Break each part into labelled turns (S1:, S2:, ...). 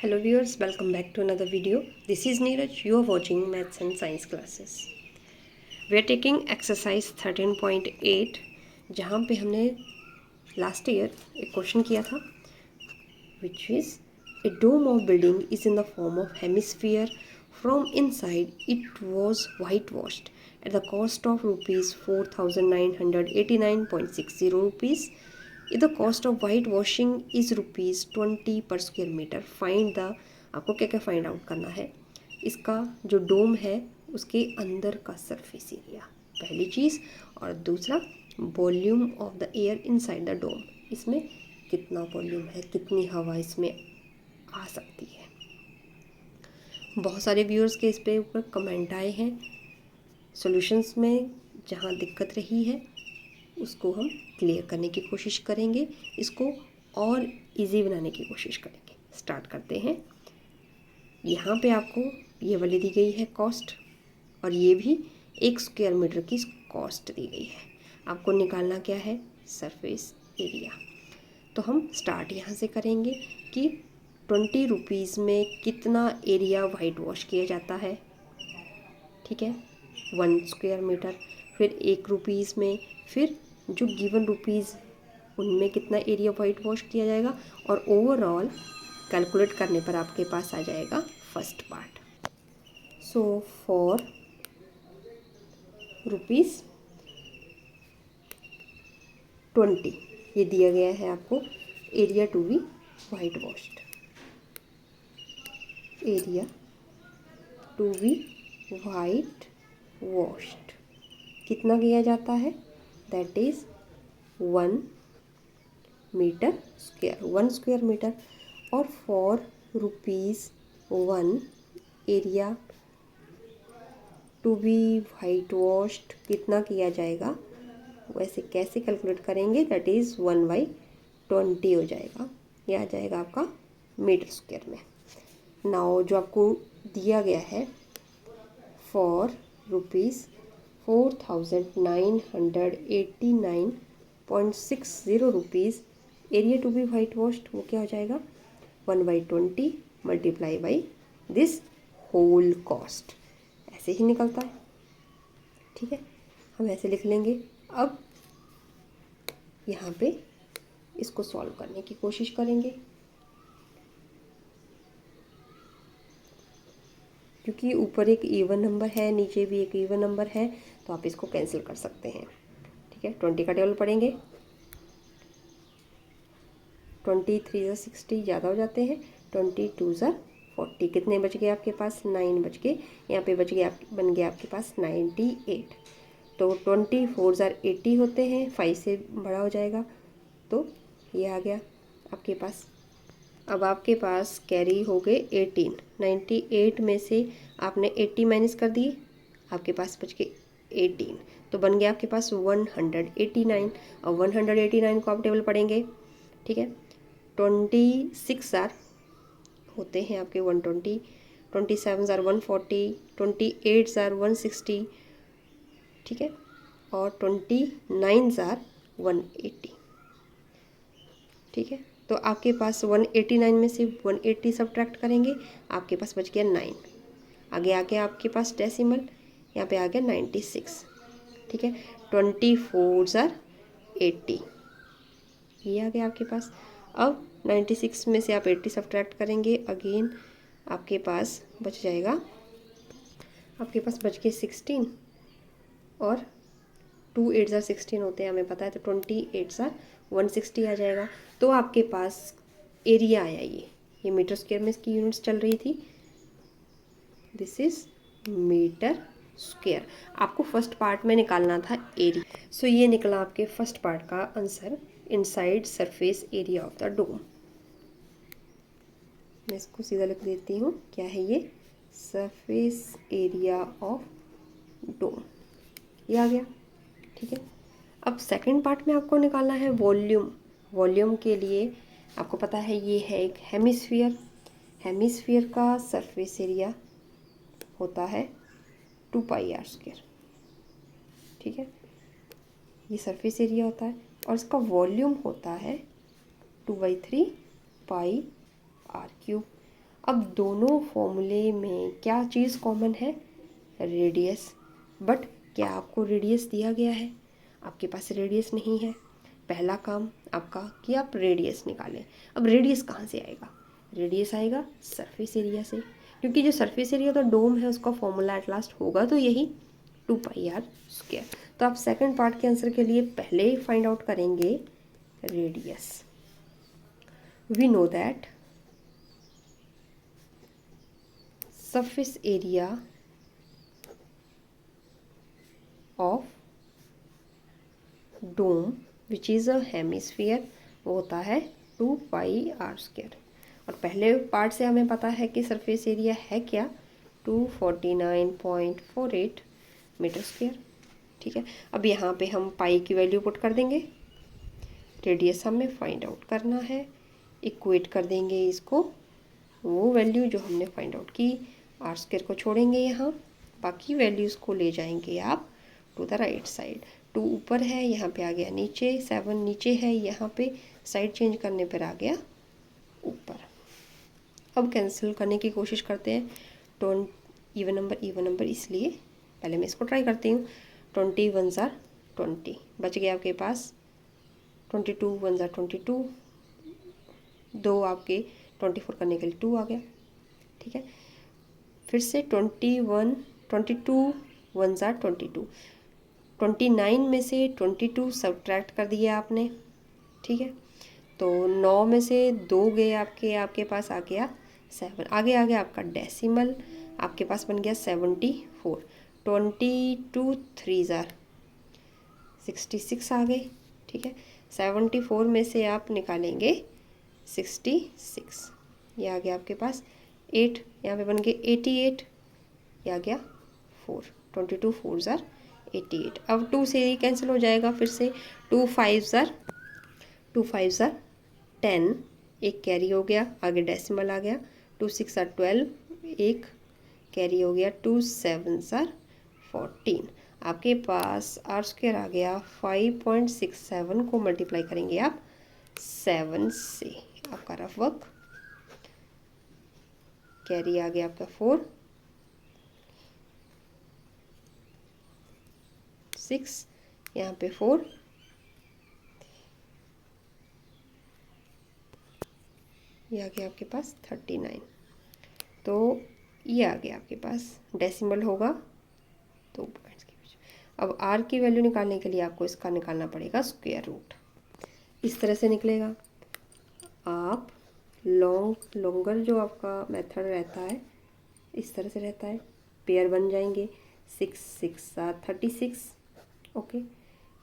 S1: Hello viewers, welcome back to another video. This is Neeraj. You are watching Maths and Science classes. We are taking exercise 13.8 जहाँ पे हमने last year एक question किया था which is a dome of building is in the form of hemisphere. From inside it was whitewashed at the cost of rupees 4,989.60 rupees. If the cost of whitewashing is rupees 20 per square meter, find the आपको क्या क्या find out करना है। इसका जो डोम है उसके अंदर का सरफेस एरिया पहली चीज़, और दूसरा volume of the air inside the dome, इसमें कितना वॉल्यूम है, कितनी हवा इसमें आ सकती है। बहुत सारे व्यूअर्स के इस पे ऊपर कमेंट आए हैं। सॉल्यूशंस में जहाँ दिक्कत रही है उसको हम क्लियर करने की कोशिश करेंगे, इसको और इजी बनाने की कोशिश करेंगे। स्टार्ट करते हैं। यहाँ पे आपको ये वाली दी गई है कॉस्ट, और ये भी 1 स्क्वायर मीटर की कॉस्ट दी गई है। आपको निकालना क्या है, सरफेस एरिया। तो हम स्टार्ट यहाँ से करेंगे कि 20 रुपीज़ में कितना एरिया वाइट वॉश किया जाता है। ठीक है, 1 स्क्वायर मीटर, फिर 1 रुपीज़ में, फिर जो गिवन रुपीज़ उनमें कितना एरिया वाइट वॉश किया जाएगा, और ओवरऑल कैलकुलेट करने पर आपके पास आ जाएगा first part. So for rupees 20 ये दिया गया है आपको area to be white washed, area to be white washed कितना किया जाता है, that is 1 metre square, 1 square metre. और for rupees 1 area to be white washed कितना किया जाएगा, वैसे कैसे कैलकुलेट करेंगे, दैट इज़ 1/20 हो जाएगा, ये आ जाएगा आपका मीटर स्क्वायर में। नाउ जो आपको दिया गया है for rupees 4,989.60 rupees area to be white washed, वो क्या हो जाएगा 1/20 multiply by this whole cost, ऐसे ही निकलता है। ठीक है, हम ऐसे लिख लेंगे। अब यहाँ पे इसको सॉल्व करने की कोशिश करेंगे, क्योंकि ऊपर एक इवन नंबर है, नीचे भी एक इवन नंबर है, तो आप इसको कैंसिल कर सकते हैं। ठीक है, 20 का टेबल पढ़ेंगे, 23 × 60 ज़्यादा हो जाते हैं, 22 × 40 कितने बच गए आपके पास, 9 बच गए। यहाँ पे बच गया बन गया आपके पास 98। तो 24 × 80 होते हैं, 5 से बड़ा हो जाएगा, तो ये आ गया आपके पास। अब आपके पास कैरी हो गए 18, 98 में से आपने 80 माइनस कर दिए, आपके पास बच गए 18, तो बन गया आपके पास 189। और 189 को आप टेबल पढ़ेंगे। ठीक है, 26 जार होते हैं आपके 120, 27 जार 140, 28 जार 160, ठीक है, और 29 जार 180। ठीक है, तो आपके पास 189 में से 180 सब्ट्रैक्ट करेंगे, आपके पास बच गया 9। आगे आ गया आपके पास डेसिमल, यहाँ पे आ गया 96। ठीक है, 24 जार 80, ये आ गया आपके पास। अब 96 में से आप 80 सब्ट्रैक्ट करेंगे, अगेन आपके पास बच जाएगा, आपके पास बच गए 16, और 2 8 जार 16 होते हैं हमें पता है, तो 28 जार 160 आ जाएगा। तो आपके पास एरिया आया, ये मीटर स्क्वायर में इसकी यूनिट्स चल रही थी, दिस इज मीटर स्क्वायर। आपको फर्स्ट पार्ट में निकालना था एरिया। सो ये निकला आपके फर्स्ट पार्ट का answer, inside surface area of the dome. मैं इसको सीधा लिख देती हूँ, क्या है ये, सरफेस एरिया ऑफ डोम, ये आ गया। ठीक है, अब सेकंड पार्ट में आपको निकालना है वॉल्यूम। वॉल्यूम के लिए आपको पता है ये है एक हेमिस्फीयर, हेमिस्फीयर का सरफेस एरिया होता है 2πr²। ठीक है, ये सरफेस एरिया होता है, और इसका वॉल्यूम होता है 2/3 πr³। अब दोनों फॉर्मूले में क्या चीज़ कॉमन है? रेडियस। बट क्या आपको रेडियस दिया गया है? आपके पास रेडियस नहीं है। पहला काम आपका कि आप रेडियस निकालें। अब रेडियस कहाँ से आएगा? रेडियस आएगा सरफेस एरिया से, क्योंकि जो सरफेस एरिया तो डोम है उसका फॉर्मूला एट लास्ट होगा तो यही 2πr²। तो आप सेकंड पार्ट के आंसर के लिए पहले फाइंड आउट करेंगे radius. We know that surface area of dome which is a hemisphere वो होता है 2πr²। और पहले पार्ट से हमें पता है कि सरफेस एरिया है क्या? 249.48 मीटर स्क्वायर। ठीक है, अब यहाँ पे हम पाई की वैल्यू पुट कर देंगे। रेडियस हमें फाइंड आउट करना है, इक्वेट कर देंगे इसको वो वैल्यू जो हमने फाइंड आउट की। r² को छोड़ेंगे यहाँ, बाकी वैल्यूज़ को ले जाएंगे आप टू द राइट साइड। 2 ऊपर है, यहाँ पे आ गया नीचे, 7 नीचे है, यहाँ पे साइड चेंज करने पर आ गया ऊपर। अब कैंसिल करने की कोशिश करते हैं। इवन नंबर इसलिए पहले मैं इसको ट्राई करती हूँ। 20 1 ज़ा 20 बच गया आपके पास। 22 1 ज़ा 22, 2 आपके 24 करने के लिए 2 आ गया। ठीक है, फिर से 22 1 ज़ा 22, 29 में से 22 सब्ट्रैक्ट कर दिया आपने। ठीक है, तो 9 में से 2 गए आपके पास आ गया 7। आगे आपका डेसिमल, आपके पास बन गया 74। 22 3 ज़ा 66 आ गए। ठीक है, 74 में से आप निकालेंगे 66, ये आ गया आपके पास 8, यहाँ पे बन गए 88, ये आ गया 4। 22 4 ज़ा 88। अब 2 से ही कैंसिल हो जाएगा फिर से। 2 5 ज़ा 10, एक कैरी हो गया, आगे डेसिमल आ गया। 2 6 ज़ा 12, एक कैरी हो गया। 2 7 ज़ा 14। आपके पास r² आ गया 5.67 को मल्टीप्लाई करेंगे आप 7 से। आपका रफ वर्क कैरी आ गया आपका 4 6, यहाँ पे 4, ये आ गया आपके पास 39। तो ये आ गया आपके पास, डेसिमल होगा 2 पॉइंट्स के बीच। अब r की वैल्यू निकालने के लिए आपको इसका निकालना पड़ेगा स्क्वायर रूट। इस तरह से निकलेगा। आप लॉन्गर जो आपका मेथड रहता है इस तरह से रहता है, पेयर बन जाएंगे। 6 6 ज़ा 36, ओके,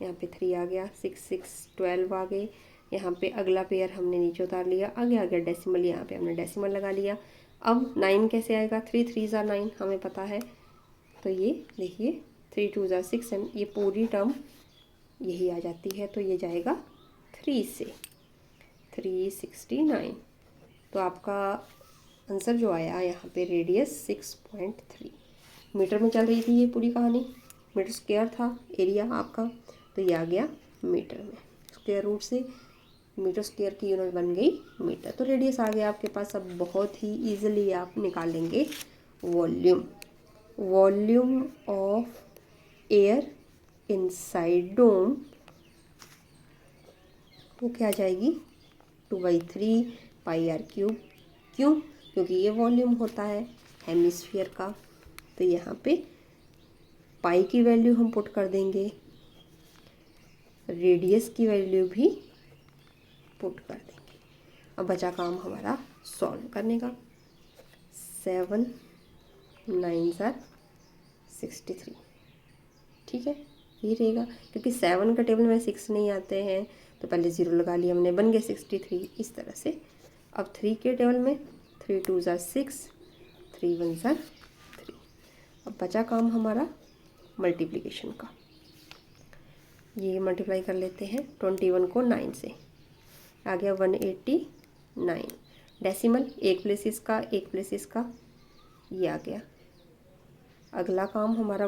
S1: यहाँ पे 3 आ गया। 6 6 12 आ गए। यहाँ पे अगला पेयर हमने नीचे उतार लिया, आगे आ गया डेसिमल, यहाँ पे हमने डेसिमल लगा लिया। अब 9 कैसे आएगा? 3 3 ज़ा 9 हमें पता है, तो ये देखिए 3 2 ज़ा 6 एंड ये पूरी टर्म यही आ जाती है, तो ये जाएगा 3 से 369। तो आपका आंसर जो आया यहाँ पे रेडियस 6.3 मीटर में चल रही थी ये पूरी कहानी। मीटर स्क्वायर था एरिया आपका, तो ये आ गया मीटर में। स्क्वायर रूट से मीटर स्क्वायर की यूनिट बन गई मीटर। तो रेडियस आ गया आपके पास। अब बहुत ही ईजिली आप निकाल लेंगे वॉल्यूम ऑफ एयर इनसाइड डोम। वो क्या आ जाएगी? 2/3 πr³। क्यों? क्योंकि ये वॉल्यूम होता है हेमिस्फीयर का। तो यहाँ पे पाई की वैल्यू हम पुट कर देंगे, रेडियस की वैल्यू भी पुट कर देंगे। अब बचा काम हमारा सॉल्व करने का। 7 9 ज़ा 63। ठीक है, ये रहेगा, क्योंकि 7 का टेबल में 6 नहीं आते हैं तो पहले 0 लगा लिया हमने, बन गया 63 इस तरह से। अब 3 के टेबल में 3 2 ज़ा 6, 3 1 ज़ा 3। अब बचा काम हमारा मल्टीप्लिकेशन का। ये मल्टीप्लाई कर लेते हैं 21 को 9 से, आ गया 189। डेसिमल एक प्लेस इसका, एक प्लेस इसका, ये आ गया। अगला काम हमारा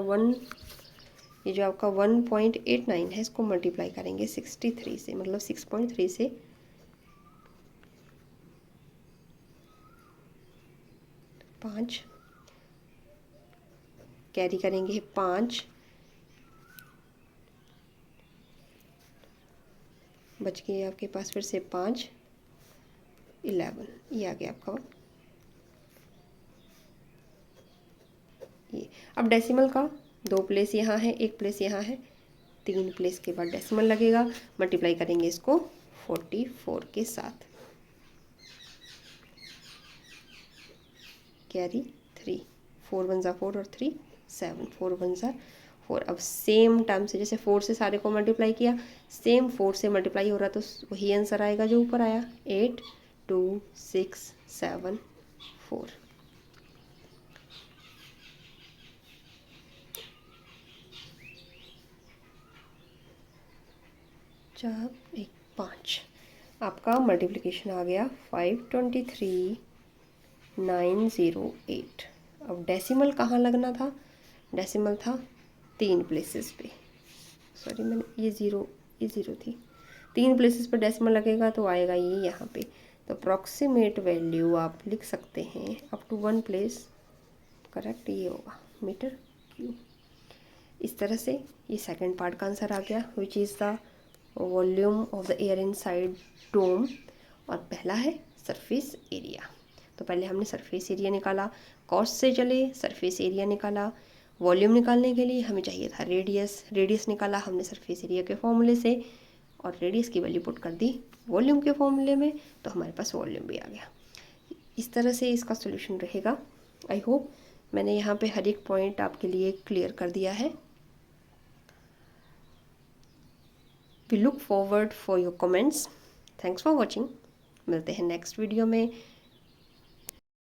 S1: ये जो आपका 1.89 है इसको मल्टीप्लाई करेंगे 63 से, मतलब 6.3 से। 5, कैरी करेंगे 5, बच गए आपके पास फिर से 5, 11, ये आ गया आपका ये। अब डेसिमल का 2 प्लेस यहाँ है, 1 प्लेस यहाँ है, 3 प्लेस के बाद डेसिमल लगेगा, मल्टीप्लाई करेंगे इसको 44 के साथ, कैरी 3, 4 1 ज़ा 4 और 3 7, 4 1 ज़ा 4। अब सेम टर्म से जैसे 4 से सारे को मल्टीप्लाई किया, सेम 4 से मल्टीप्लाई हो रहा तो वही आंसर आएगा जो ऊपर आया, 8 2 6 7 4। 4 1 5, आपका मल्टीप्लिकेशन आ गया 523,908। अब डेसिमल कहाँ लगना था, डेसिमल था 3 प्लेसेस पे, सॉरी मैंने ये ज़ीरो थी, 3 प्लेसेस पर डेसिमल लगेगा तो आएगा ये यहाँ पे। तो अप्रॉक्सीमेट वैल्यू आप लिख सकते हैं अप टू 1 प्लेस, करेक्ट ये होगा मीटर क्यूब। इस तरह से ये सेकंड पार्ट का आंसर आ गया, which is the volume of the air inside dome, और पहला है सरफेस एरिया। तो पहले हमने सरफेस एरिया निकाला, कॉस्ट से चले सरफेस एरिया निकाला, वॉल्यूम निकालने के लिए हमें चाहिए था रेडियस, रेडियस निकाला हमने सरफेस एरिया के फॉर्मूले से, और रेडियस की वैल्यू पुट कर दी वॉल्यूम के फॉर्मूले में, तो हमारे पास वॉल्यूम भी आ गया। इस तरह से इसका सोल्यूशन रहेगा। आई होप मैंने यहाँ पे हर एक पॉइंट आपके लिए क्लियर कर दिया है। We look forward for your comments. Thanks for watching. मिलते हैं नेक्स्ट वीडियो में।